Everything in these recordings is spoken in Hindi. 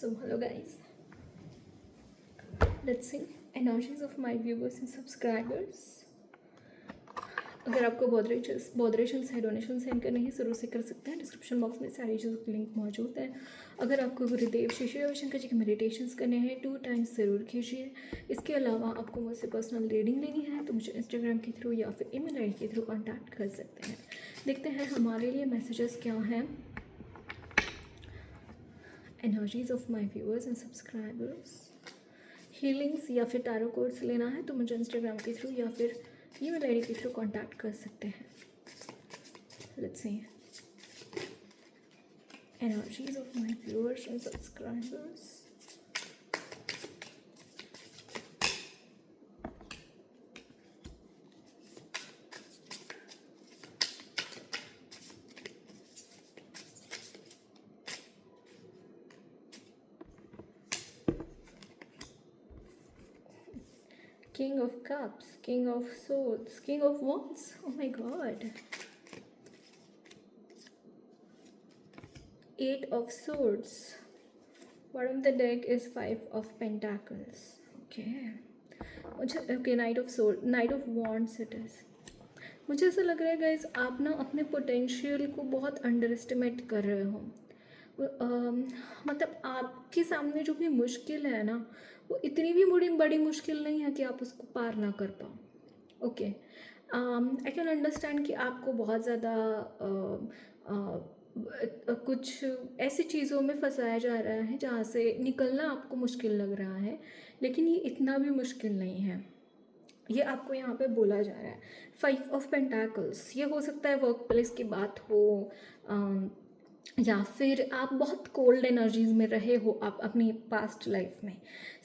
So hello guys, let's see energies of my viewers and subscribers. अगर आपको बॉदरेशन है, डोनेशन सेंड करने ही शुरू से कर सकते हैं। डिस्क्रिप्शन बॉक्स में सारी चीज़ों की लिंक मौजूद है। अगर आपको गुरुदेव श्री श्री रविशंकर जी के मेडिटेशंस करने हैं 2 टाइम्स ज़रूर कीजिए। इसके अलावा आपको मुझसे पर्सनल रीडिंग लेनी है तो मुझे इंस्टाग्राम के थ्रू या फिर ईमेल आईडी के थ्रू कांटेक्ट कर सकते हैं। देखते हैं हमारे लिए मैसेजेस क्या हैं। Energies of my viewers and subscribers, healings या फिर टैरो कोड्स लेना है तो मुझे इंस्टाग्राम के थ्रू या फिर ईमेल आईडी के थ्रू कांटेक्ट कर सकते हैं। Let's see energies of my viewers and subscribers. King of Cups, King of Swords, King of Wands. Oh my God. 8 of Swords. Bottom of the deck is 5 of Pentacles. Okay, Knight of Swords, Knight of Wands it is. मुझे ऐसा लग रहा है गाइज आप ना अपने पोटेंशियल को बहुत अंडर एस्टिमेट कर रहे हो। मतलब आपके सामने जो भी मुश्किल है ना वो इतनी भी बड़ी मुश्किल नहीं है कि आप उसको पार ना कर पाओ। ओके, आई कैन अंडरस्टैंड कि आपको बहुत ज़्यादा कुछ ऐसी चीज़ों में फंसाया जा रहा है जहाँ से निकलना आपको मुश्किल लग रहा है, लेकिन ये इतना भी मुश्किल नहीं है। ये आपको यहाँ पे बोला जा रहा है 5 ऑफ पेंटाकल्स। ये हो सकता है वर्क प्लेस की बात हो, या फिर आप बहुत कोल्ड एनर्जीज में रहे हो आप अपनी पास्ट लाइफ में।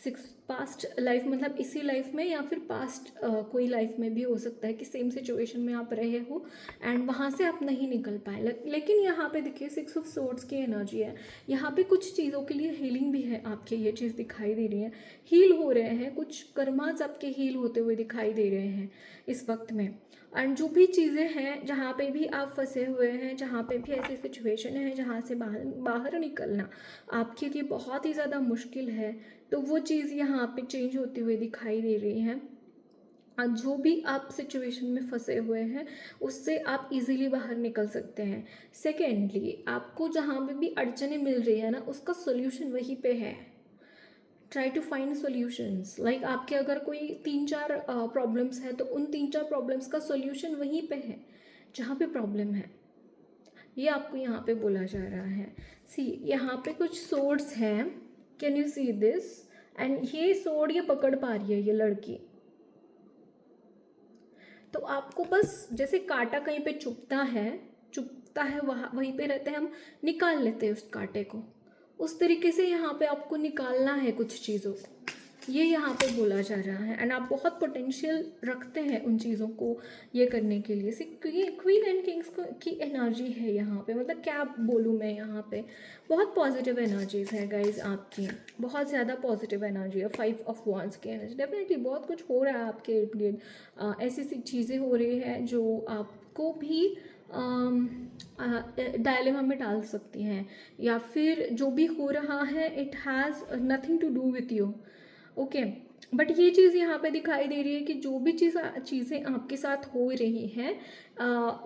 6 पास्ट लाइफ मतलब इसी लाइफ में या फिर पास्ट कोई लाइफ में भी हो सकता है कि सेम सिचुएशन में आप रहे हो एंड वहाँ से आप नहीं निकल पाए। लेकिन यहाँ पे देखिए 6 ऑफ सोर्ड्स की एनर्जी है। यहाँ पे कुछ चीज़ों के लिए हीलिंग भी है आपके, ये चीज़ दिखाई दे रही है। हील हो रहे हैं, कुछ कर्मास आपके हील होते हुए दिखाई दे रहे हैं इस वक्त में। एंड जो भी चीज़ें हैं जहाँ पे भी आप फंसे हुए हैं, जहाँ पे भी ऐसी सिचुएशन है जहाँ से बाहर निकलना आपके लिए बहुत ही ज़्यादा मुश्किल है, तो वो चीज़ यहाँ पे चेंज होती हुई दिखाई दे रही है। जो भी आप सिचुएशन में फंसे हुए हैं उससे आप इजीली बाहर निकल सकते हैं। सेकेंडली, आपको जहाँ पे भी अड़चने मिल रही है ना उसका सोल्यूशन वहीं पे है। Try to find solutions. Like आपके अगर कोई 3-4 प्रॉब्लम्स है तो उन 3-4 प्रॉब्लम्स का सोल्यूशन वहीं पे है जहाँ पे प्रॉब्लम है। ये आपको यहाँ पे बोला जा रहा है। सी यहाँ पे कुछ सोर्ड्स हैं, can you see this? And ये सोर्ड ये पकड़ पा रही है ये लड़की। तो आपको बस जैसे कांटा कहीं पे चुभता है वहाँ वहीं पे रहते हैं, हम निकाल लेते हैं उस कांटे को, उस तरीके से यहाँ पे आपको निकालना है कुछ चीज़ों को। ये यहाँ पे बोला जा रहा है एंड आप बहुत पोटेंशियल रखते हैं उन चीज़ों को ये करने के लिए। क्वीन एंड किंग्स की एनर्जी है यहाँ पे। मतलब क्या बोलूँ मैं, यहाँ पे बहुत पॉजिटिव एनर्जीज है गाइज आपकी, बहुत ज़्यादा पॉजिटिव एनर्जी है। 5 ऑफ वांड्स की एनर्जी, डेफिनेटली बहुत कुछ हो रहा है आपके इर्द गिर्द। ऐसी सी चीज़ें हो रही है जो आपको भी डायलेमा में डाल सकती हैं, या फिर जो भी हो रहा है it has nothing to do with you. Okay, but ये चीज़ यहाँ पे दिखाई दे रही है कि जो भी चीज़ें आपके साथ हो रही हैं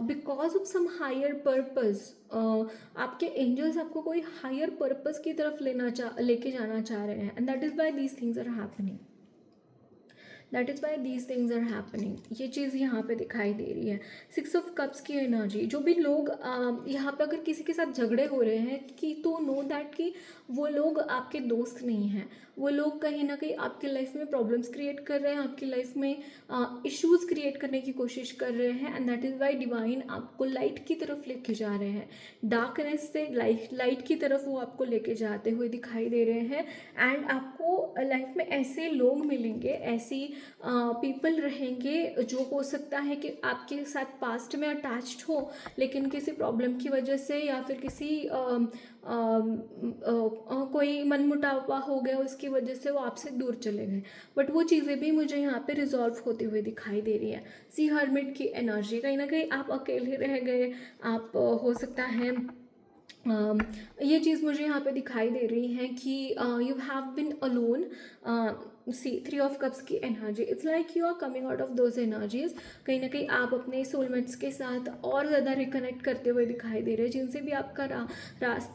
because of some higher purpose, आपके एंजल्स आपको कोई हायर पर्पस की तरफ लेके जाना चाह रहे हैं and that is why these things are happening. That is why these things are happening. ये चीज़ यहाँ पे दिखाई दे रही है। 6 ऑफ कप्स की एनर्जी, जो भी लोग यहाँ पे अगर किसी के साथ झगड़े हो रहे हैं कि तो नो दैट कि वो लोग आपके दोस्त नहीं हैं, वो लोग कहीं ना कहीं आपकी लाइफ में प्रॉब्लम्स क्रिएट कर रहे हैं, आपकी लाइफ में इश्यूज़ क्रिएट करने की कोशिश कर रहे हैं and that is Y divine आपको लाइट की तरफ लेके जा रहे हैं। डार्कनेस से लाइट की तरफ वो आपको लेके जाते हुए दिखाई दे रहे हैं एंड आपको लाइफ में ऐसे लोग मिलेंगे, ऐसी पीपल रहेंगे जो हो सकता है कि आपके साथ पास्ट में अटैच्ड हो, लेकिन किसी प्रॉब्लम की वजह से या फिर किसी कोई मनमुटावा हो गया उसकी वजह से वो आपसे दूर चले गए। बट वो चीज़ें भी मुझे यहाँ पे रिजॉल्व होती हुई दिखाई दे रही है। सी हर्मिट की एनर्जी, कहीं ना कहीं आप अकेले रह गए, आप हो सकता है ये चीज़ मुझे यहाँ पे दिखाई दे रही है कि you have been alone. See 3 of cups की energy, it's like you are coming out of those energies. कहीं ना कहीं आप अपने सोलमेट्स के साथ और ज़्यादा रिकनेक्ट करते हुए दिखाई दे रहे हैं, जिनसे भी आपका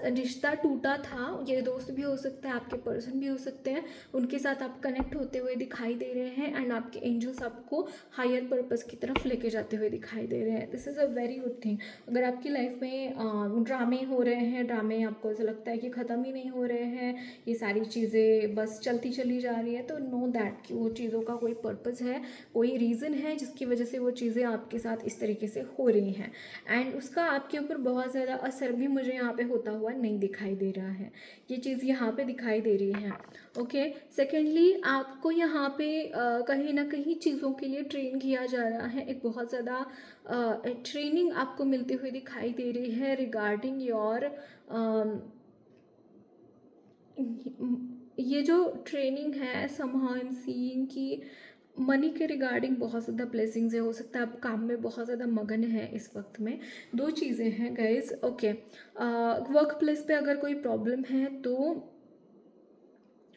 रिश्ता टूटा था। ये दोस्त भी हो सकता है, आपके पर्सन भी हो सकते हैं, उनके साथ आप कनेक्ट होते हुए दिखाई दे रहे हैं। एंड आपके एंजल्स आपको हायर पर्पस की तरफ लेके जाते हुए दिखाई दे रहे हैं। This is a very good thing. अगर आपकी लाइफ में ड्रामे हो रहे हैं, ड्रामे आपको ऐसा लगता है कि ख़त्म ही नहीं हो रहे हैं, ये सारी चीज़ें बस चलती चली जा रही है, तो नो दैट कि वो चीज़ों का कोई पर्पज़ है, कोई रीज़न है जिसकी वजह से वो चीज़ें आपके साथ इस तरीके से हो रही हैं। एंड उसका आपके ऊपर बहुत ज़्यादा असर भी मुझे यहाँ पे होता हुआ नहीं दिखाई दे रहा है। ये चीज़ यहाँ पे दिखाई दे रही है। ओके, सेकेंडली आपको यहाँ पे कहीं ना कहीं चीज़ों के लिए ट्रेन किया जा रहा है। एक बहुत ज़्यादा ट्रेनिंग आपको मिलती हुई दिखाई दे रही है रिगार्डिंग योर ये जो ट्रेनिंग है, समहाउ आई एम सीइंग कि मनी के रिगार्डिंग बहुत ज़्यादा ब्लेसिंग्स है। हो सकता है आप काम में बहुत ज़्यादा मगन है इस वक्त में। दो चीज़ें हैं गाइज। ओके, वर्क प्लेस पे अगर कोई प्रॉब्लम है तो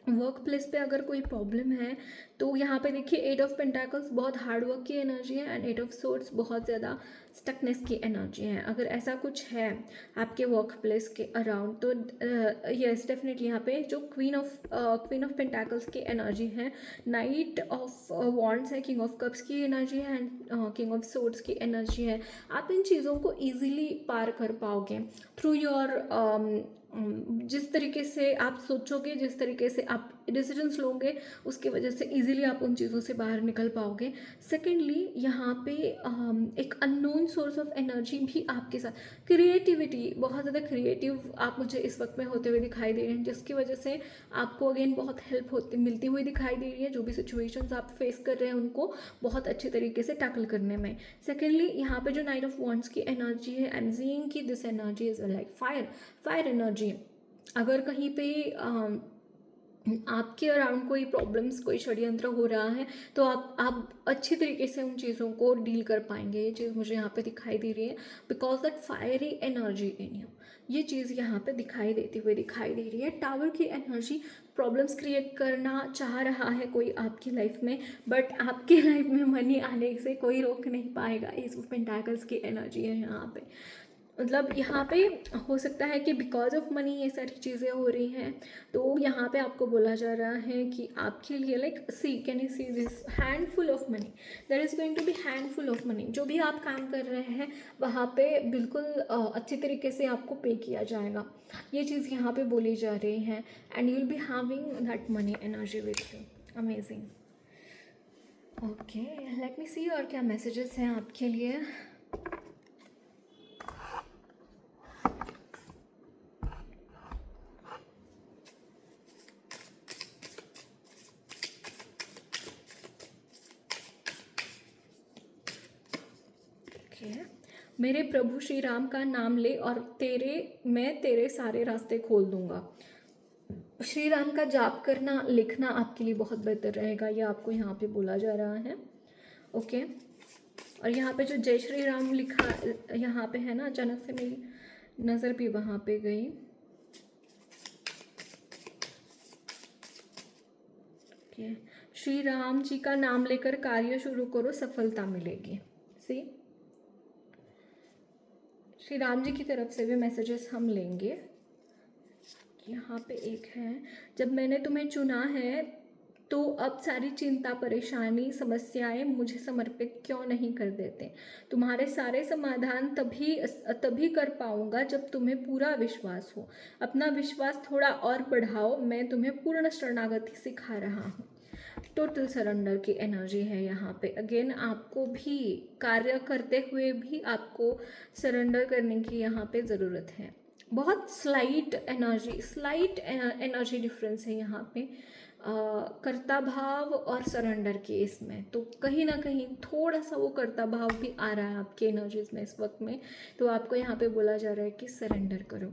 वर्क प्लेस पे अगर कोई प्रॉब्लम है तो यहाँ पे देखिए 8 ऑफ पेंटाकल्स बहुत हार्ड वर्क की एनर्जी है एंड 8 ऑफ सोर्ड्स बहुत ज़्यादा स्टकनेस की एनर्जी है। अगर ऐसा कुछ है आपके वर्क प्लेस के अराउंड तो यस डेफिनेटली यहाँ पे जो क्वीन ऑफ पेंटाकल्स की एनर्जी है, नाइट ऑफ वॉन्ड्स है, किंग ऑफ कप्स की एनर्जी है एंड किंग ऑफ सोर्ड्स की एनर्जी है। आप इन चीज़ों को ईजिली पार कर पाओगे थ्रू योर जिस तरीके से आप सोचोगे, जिस तरीके से आप डिसीजंस लोगे, उसकी वजह से इजीली आप उन चीज़ों से बाहर निकल पाओगे। सेकेंडली यहाँ पे एक अननोन सोर्स ऑफ एनर्जी भी आपके साथ, क्रिएटिविटी, बहुत ज़्यादा क्रिएटिव आप मुझे इस वक्त में होते हुए दिखाई दे रहे हैं, जिसकी वजह से आपको अगेन बहुत हेल्प होती मिलती हुई दिखाई दे रही है। जो भी सिचुएशंस आप फेस कर रहे हैं उनको बहुत अच्छे तरीके से टैकल करने में। सेकेंडली यहाँ पे जो नाइट ऑफ वॉन्ड्स की एनर्जी है, आई एम सीइंग कि this energy is like fire energy. अगर कहीं पे आपके अराउंड कोई प्रॉब्लम्स, कोई षड्यंत्र हो रहा है तो आप अच्छी तरीके से उन चीज़ों को डील कर पाएंगे। ये चीज़ मुझे यहाँ पे दिखाई दे रही है because that fiery energy in you, ये चीज़ यहाँ पे दिखाई देती हुई दिखाई दे रही है। टावर की एनर्जी प्रॉब्लम्स क्रिएट करना चाह रहा है कोई आपकी लाइफ में, बट आपके लाइफ में मनी आने से कोई रोक नहीं पाएगा। इस पेंटाकल्स की एनर्जी है यहाँ पे। मतलब यहाँ पे हो सकता है कि बिकॉज ऑफ मनी ये सारी चीज़ें हो रही हैं। तो यहाँ पे आपको बोला जा रहा है कि आपके लिए like see, can you see this handful of money, there is going to be handful of money. जो भी आप काम कर रहे हैं वहाँ पे बिल्कुल अच्छी तरीके से आपको पे किया जाएगा, ये चीज़ यहाँ पे बोली जा रही है। And you will be having that money energy with you. Amazing. Okay, let me see और क्या मैसेजेस हैं आपके लिए। मेरे प्रभु श्री राम का नाम ले और मैं तेरे सारे रास्ते खोल दूंगा। श्री राम का जाप करना, लिखना आपके लिए बहुत बेहतर रहेगा, ये आपको यहाँ पे बोला जा रहा है। ओके, और यहाँ पे जो जय श्री राम लिखा यहाँ पे है ना, अचानक से मेरी नज़र भी वहाँ पे गई। ओके, श्री राम जी का नाम लेकर कार्य शुरू करो, सफलता मिलेगी। सी, श्री राम जी की तरफ से भी मैसेजेस हम लेंगे। यहाँ पे एक है, जब मैंने तुम्हें चुना है तो अब सारी चिंता, परेशानी, समस्याएं मुझे समर्पित क्यों नहीं कर देते। तुम्हारे सारे समाधान तभी कर पाऊंगा जब तुम्हें पूरा विश्वास हो। अपना विश्वास थोड़ा और बढ़ाओ, मैं तुम्हें पूर्ण शरणागति सिखा रहा हूँ। टोटल सरेंडर की एनर्जी है यहाँ पे। अगेन आपको भी कार्य करते हुए भी आपको सरेंडर करने की यहाँ पे ज़रूरत है। बहुत स्लाइट एनर्जी डिफरेंस है यहाँ पे कर्ता भाव और सरेंडर के इसमें। तो कहीं ना कहीं थोड़ा सा वो कर्ता भाव भी आ रहा है आपके एनर्जीज में इस वक्त में। तो आपको यहाँ पे बोला जा रहा है कि सरेंडर करो।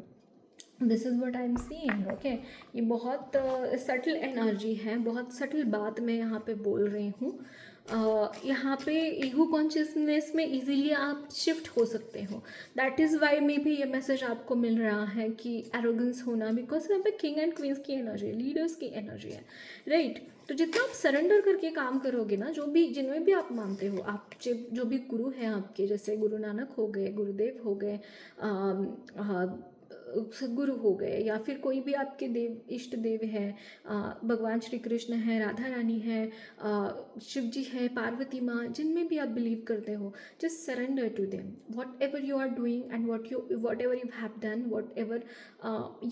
This is what I am seeing. Okay, ये बहुत सटल एनर्जी है, बहुत सटल बात मैं यहाँ पे बोल रही हूँ। यहाँ पे ईगो कॉन्शियसनेस में इजीली आप शिफ्ट हो सकते हो। दैट इज़ वाई मे भी ये मैसेज आपको मिल रहा है कि एरोगेंस होना, बिकॉज यहाँ पे किंग एंड क्वींस की एनर्जी है, लीडर्स की एनर्जी है, राइट। तो जितना आप सरेंडर करके काम करोगे ना, जो भी जिनमें भी आप मानते हो, आप जो भी गुरु हैं आपके, जैसे गुरु नानक हो गए, गुरुदेव हो गए, सदगुरु हो गए, या फिर कोई भी आपके देव इष्ट देव हैं, भगवान श्री कृष्ण हैं, राधा रानी हैं, शिव जी हैं, पार्वती माँ, जिनमें भी आप बिलीव करते हो, just surrender to them whatever you are doing and whatever you have done, whatever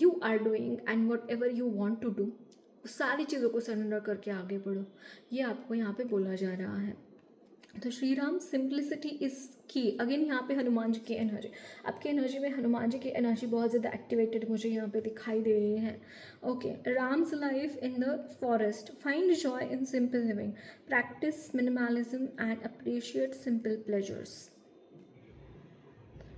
you are doing and whatever you want to do, सारी चीज़ों को सरेंडर करके आगे बढ़ो, ये आपको यहाँ पे बोला जा रहा है। तो श्री राम, सिंप्लिसिटी इज की। अगेन यहाँ पे हनुमान जी की एनर्जी, आपकी एनर्जी में हनुमान जी की एनर्जी बहुत ज़्यादा एक्टिवेटेड मुझे यहाँ पे दिखाई दे रही है। Okay, Ram's life in the forest, find joy in simple living, practice minimalism and appreciate simple pleasures.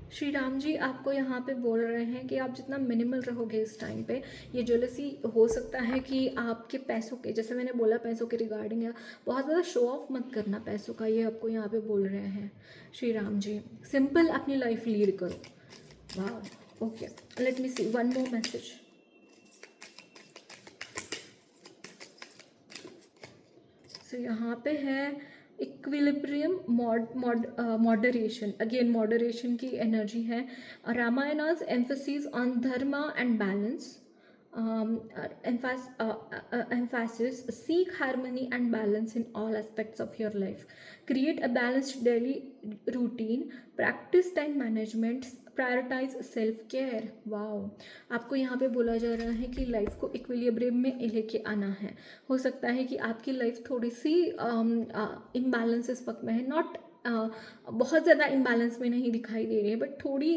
Shri Ram ji आपको यहाँ पे बोल रहे हैं कि आप जितना मिनिमल रहोगे इस टाइम पे, ये जेलसी हो सकता है कि आपके पैसों के, जैसे मैंने बोला पैसों के रिगार्डिंग है, बहुत ज़्यादा शो ऑफ मत करना पैसों का, ये आपको यहाँ पे बोल रहे हैं श्री राम जी। सिंपल अपनी लाइफ लीड करो। वाह, okay, let me see one more message. So यहाँ पे है इक्विलिब्रियम, मॉडरेशन, अगेन मॉडरेशन की एनर्जी है। Ramayana's emphasis on dharma and balance, emphasis seek harmony and balance in all aspects of your life, create a balanced daily routine, practice time management, prioritise self care. Wow, आपको यहाँ पे बोला जा रहा है कि लाइफ को इक्विलिब्रियम में लेके आना है। हो सकता है कि आपकी लाइफ थोड़ी सी इम्बैलेंस इस वक्त में है, नॉट बहुत ज़्यादा इम्बैलेंस में नहीं दिखाई दे रही है, बट थोड़ी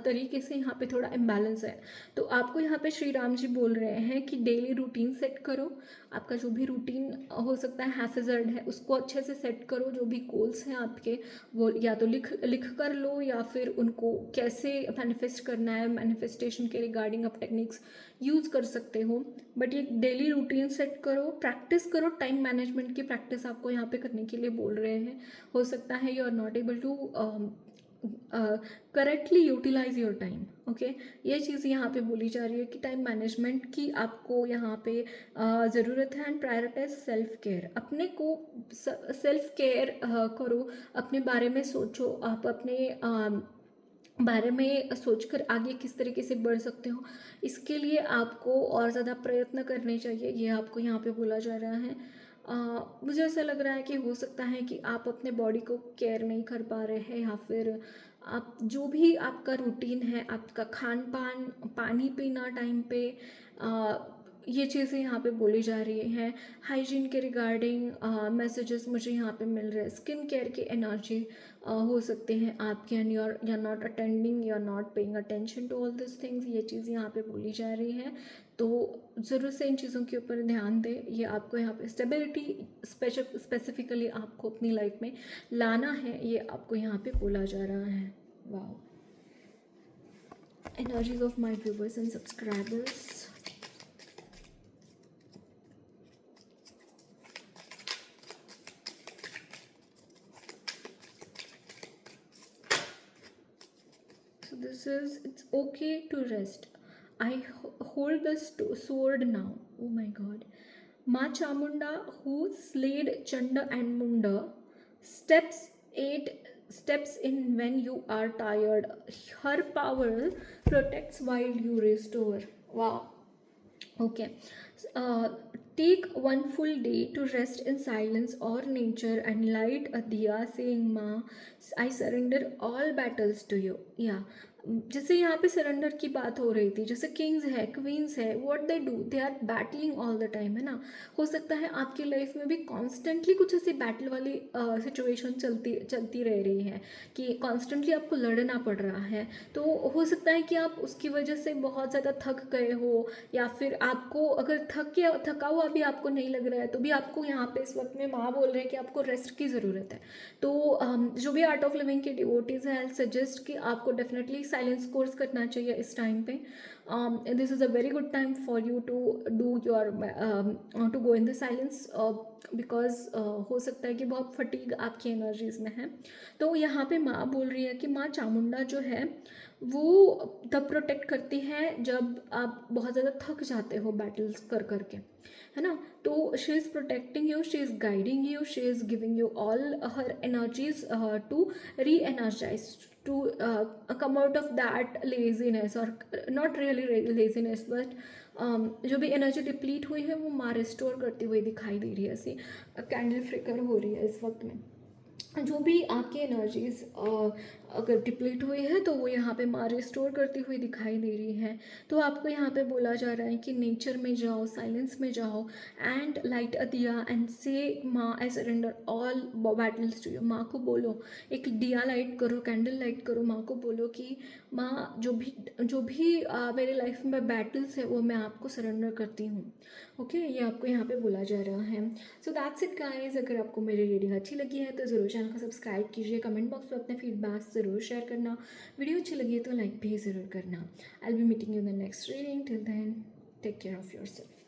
तरीके से यहाँ पे थोड़ा इम्बैलेंस है। तो आपको यहाँ पे श्री राम जी बोल रहे हैं कि डेली रूटीन सेट करो, आपका जो भी रूटीन हो सकता है हैफेजर्ड है, उसको अच्छे से सेट करो। जो भी गोल्स हैं आपके, वो या तो लिख कर लो, या फिर उनको कैसे मैनिफेस्ट करना है, मैनिफेस्टेशन के रिगार्डिंग आप टेक्निक्स यूज़ कर सकते हो, बट ये डेली रूटीन सेट करो, प्रैक्टिस करो। टाइम मैनेजमेंट की प्रैक्टिस आपको यहाँ पे करने के लिए बोल रहे हैं। हो सकता है you are not able to correctly utilise your time. Okay, ये चीज़ यहाँ पे बोली जा रही है कि टाइम मैनेजमेंट की आपको यहाँ पे ज़रूरत है। एंड प्रायोरिटाइज सेल्फ केयर, अपने को सेल्फ केयर करो, अपने बारे में सोचो, आप अपने बारे में सोचकर आगे किस तरीके से बढ़ सकते हो, इसके लिए आपको और ज़्यादा प्रयत्न करने चाहिए, ये आपको यहाँ पे बोला जा रहा है। मुझे ऐसा लग रहा है कि हो सकता है कि आप अपने बॉडी को केयर नहीं कर पा रहे हैं, या फिर आप जो भी आपका रूटीन है, आपका खान पान, पानी पीना टाइम पे, ये चीज़ें यहाँ पे बोली जा रही हैं। हाइजीन के रिगार्डिंग मैसेजेस मुझे यहाँ पे मिल रहे हैं। स्किन केयर की एनर्जी हो सकते हैं आपके, and you are not attending, you are not paying attention to all this things, ये चीज़ यहाँ पे बोली जा रही है। तो ज़रूर से इन चीज़ों के ऊपर ध्यान दें। ये आपको यहाँ पे स्टेबिलिटी स्पेसिफिकली आपको अपनी लाइफ में लाना है, ये आपको यहाँ पे बोला जा रहा है। वाह, energies of my viewers and subscribers. So this is, it's okay to rest. I hold the sword now. Oh my God. Ma Chamunda, who slayed Chanda and Munda, steps 8 steps in when you are tired. Her power protects while you restore. Wow. Okay. Uh, Take one full day to rest in silence or nature and light a diya saying, Ma, I surrender all battles to you. Yeah. जैसे यहाँ पे सरेंडर की बात हो रही थी, जैसे किंग्स है, क्वींस है, what they do, they are battling all the time, है ना। हो सकता है आपकी लाइफ में भी कॉन्स्टेंटली कुछ ऐसी बैटल वाली सिचुएशन चलती रह रही है कि कॉन्स्टेंटली आपको लड़ना पड़ रहा है। तो हो सकता है कि आप उसकी वजह से बहुत ज़्यादा थक गए हो, या फिर आपको अगर थका हुआ भी आपको नहीं लग रहा है, तो भी आपको यहाँ पे इस वक्त में माँ बोल रहे हैं कि आपको रेस्ट की ज़रूरत है। तो जो भी आर्ट ऑफ लिविंग के डिवोटीज़ हैं, आई सजेस्ट कि आपको डेफिनेटली साइलेंस कोर्स करना चाहिए इस टाइम पे। This is a very good time for you to do your to go in the silence, because हो सकता है कि बहुत फटीग आपकी एनर्जीज में है। तो यहाँ पे माँ बोल रही है कि माँ चामुंडा जो है वो तब प्रोटेक्ट करती है जब आप बहुत ज़्यादा थक जाते हो बैटल्स कर करके, है ना। तो she is protecting you, she is guiding you, she is giving you all her energies to reenergize, to come out of that laziness, or not really laziness but जो भी एनर्जी डिप्लीट हुई है वो माँ रिस्टोर करती हुई दिखाई दे रही है। ऐसी कैंडल फ्लिकर हो रही है इस वक्त में। जो भी आपकी एनर्जीज अगर डिप्लीट हुई है तो वो यहाँ पे माँ रिस्टोर करती हुई दिखाई दे रही है। तो आपको यहाँ पे बोला जा रहा है कि नेचर में जाओ, साइलेंस में जाओ एंड लाइट अ दिया एंड से माँ I surrender all battles to you. माँ को बोलो, एक दिया लाइट करो, कैंडल लाइट करो, माँ को बोलो कि माँ जो भी मेरे लाइफ में बैटल्स है वो मैं आपको सरेंडर करती हूँ। ओके, ये आपको यहाँ पे बोला जा रहा है। So that's it guys. अगर आपको मेरी रीडिंग अच्छी लगी है तो ज़रूर चैनल को सब्सक्राइब कीजिए, कमेंट बॉक्स में अपने फीडबैक ज़रूर शेयर करना, वीडियो अच्छी लगी है तो लाइक भी ज़रूर करना। I will be meeting you in the next reading, till then take care of yourself.